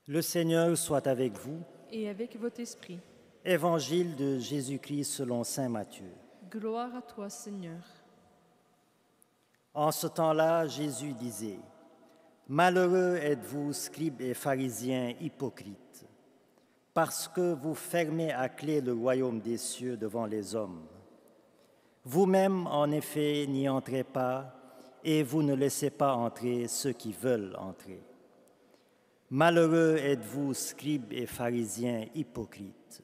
Le Seigneur soit avec vous. Et avec votre esprit. Évangile de Jésus-Christ selon saint Matthieu. Gloire à toi, Seigneur. En ce temps-là, Jésus disait : « Malheureux êtes-vous, scribes et pharisiens hypocrites, parce que vous fermez à clé le royaume des cieux devant les hommes. Vous-même, en effet, n'y entrez pas, et vous ne laissez pas entrer ceux qui veulent entrer. Malheureux êtes-vous, scribes et pharisiens hypocrites,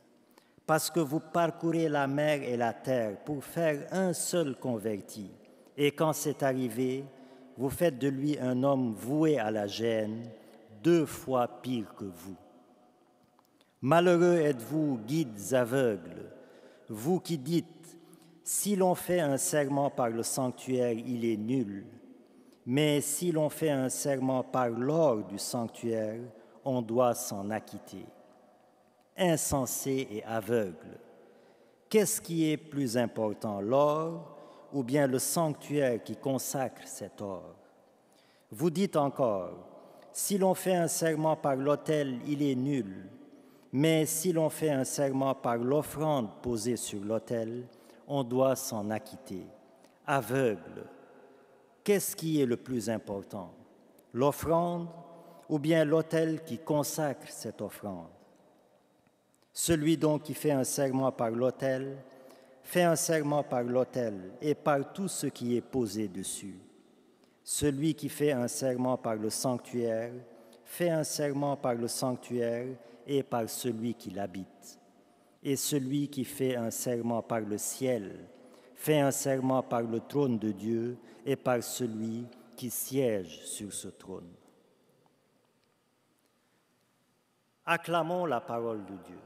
parce que vous parcourez la mer et la terre pour faire un seul converti, et quand c'est arrivé, vous faites de lui un homme voué à la gêne, 2 fois pire que vous. Malheureux êtes-vous, guides aveugles, vous qui dites : si l'on fait un serment par le sanctuaire, il est nul. Mais si l'on fait un serment par l'or du sanctuaire, on doit s'en acquitter. Insensé et aveugle, qu'est-ce qui est plus important, l'or ou bien le sanctuaire qui consacre cet or? Vous dites encore : si l'on fait un serment par l'autel, il est nul. Mais si l'on fait un serment par l'offrande posée sur l'autel, on doit s'en acquitter. Aveugle, qu'est-ce qui est le plus important, l'offrande ou bien l'autel qui consacre cette offrande? Celui donc qui fait un serment par l'autel, fait un serment par l'autel et par tout ce qui est posé dessus. Celui qui fait un serment par le sanctuaire, fait un serment par le sanctuaire et par celui qui l'habite. Et celui qui fait un serment par le ciel, fait un serment par le trône de Dieu et par celui qui siège sur ce trône. Acclamons la parole de Dieu.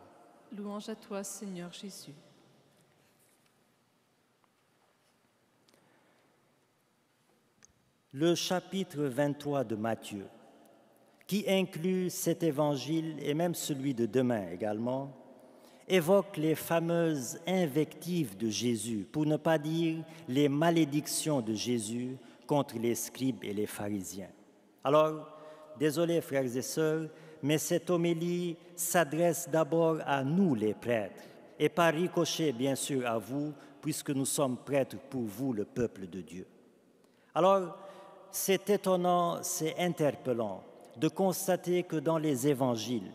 Louange à toi, Seigneur Jésus. Le chapitre 23 de Matthieu, qui inclut cet évangile et même celui de demain également, évoque les fameuses invectives de Jésus, pour ne pas dire les malédictions de Jésus contre les scribes et les pharisiens. Alors, désolé frères et sœurs, mais cette homélie s'adresse d'abord à nous les prêtres, et par ricochet bien sûr à vous, puisque nous sommes prêtres pour vous, le peuple de Dieu. Alors, c'est étonnant, c'est interpellant de constater que dans les évangiles,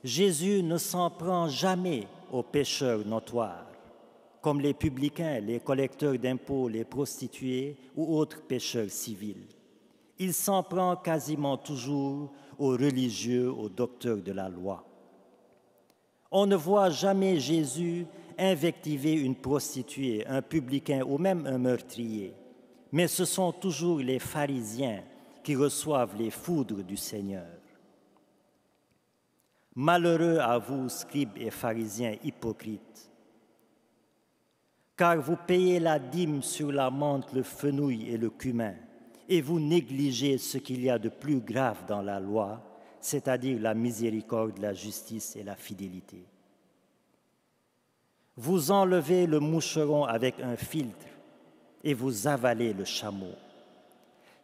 Jésus ne s'en prend jamais aux pécheurs notoires, comme les publicains, les collecteurs d'impôts, les prostituées ou autres pécheurs civils. Il s'en prend quasiment toujours aux religieux, aux docteurs de la loi. On ne voit jamais Jésus invectiver une prostituée, un publicain ou même un meurtrier, mais ce sont toujours les pharisiens qui reçoivent les foudres du Seigneur. Malheureux à vous, scribes et pharisiens hypocrites, car vous payez la dîme sur la menthe, le fenouil et le cumin, et vous négligez ce qu'il y a de plus grave dans la loi, c'est-à-dire la miséricorde, la justice et la fidélité. Vous enlevez le moucheron avec un filtre et vous avalez le chameau.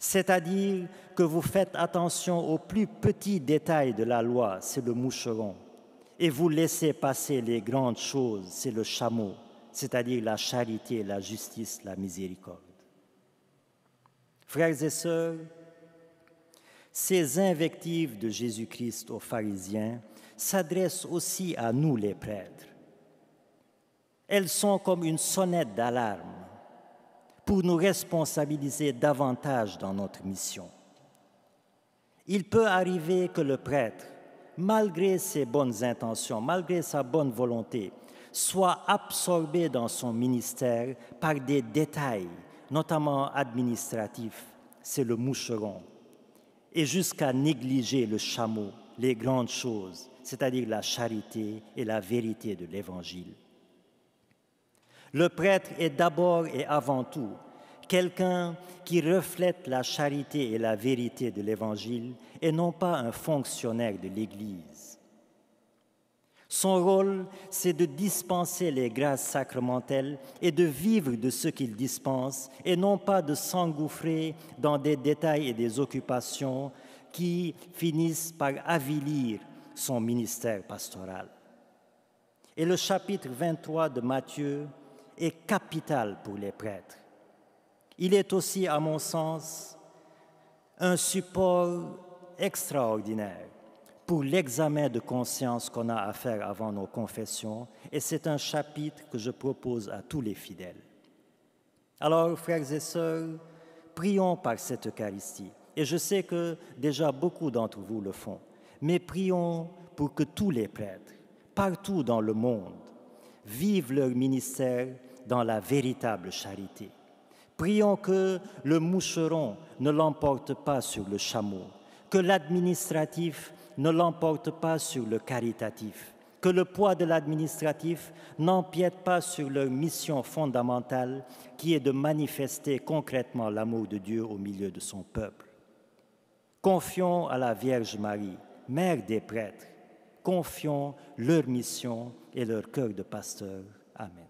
C'est-à-dire que vous faites attention aux plus petits détails de la loi, c'est le moucheron, et vous laissez passer les grandes choses, c'est le chameau, c'est-à-dire la charité, la justice, la miséricorde. Frères et sœurs, ces invectives de Jésus-Christ aux pharisiens s'adressent aussi à nous les prêtres. Elles sont comme une sonnette d'alarme pour nous responsabiliser davantage dans notre mission. Il peut arriver que le prêtre, malgré ses bonnes intentions, malgré sa bonne volonté, soit absorbé dans son ministère par des détails, notamment administratifs, c'est le moucheron, et jusqu'à négliger le chameau, les grandes choses, c'est-à-dire la charité et la vérité de l'Évangile. Le prêtre est d'abord et avant tout quelqu'un qui reflète la charité et la vérité de l'Évangile et non pas un fonctionnaire de l'Église. Son rôle, c'est de dispenser les grâces sacramentelles et de vivre de ce qu'il dispense et non pas de s'engouffrer dans des détails et des occupations qui finissent par avilir son ministère pastoral. Et le chapitre 23 de Matthieu est capital pour les prêtres. Il est aussi, à mon sens, un support extraordinaire pour l'examen de conscience qu'on a à faire avant nos confessions, et c'est un chapitre que je propose à tous les fidèles. Alors, frères et sœurs, prions par cette Eucharistie. Et je sais que déjà beaucoup d'entre vous le font, mais prions pour que tous les prêtres, partout dans le monde, vivent leur ministère dans la véritable charité. Prions que le moucheron ne l'emporte pas sur le chameau, que l'administratif ne l'emporte pas sur le caritatif, que le poids de l'administratif n'empiète pas sur leur mission fondamentale qui est de manifester concrètement l'amour de Dieu au milieu de son peuple. Confions à la Vierge Marie, mère des prêtres, confions leur mission et leur cœur de pasteur. Amen.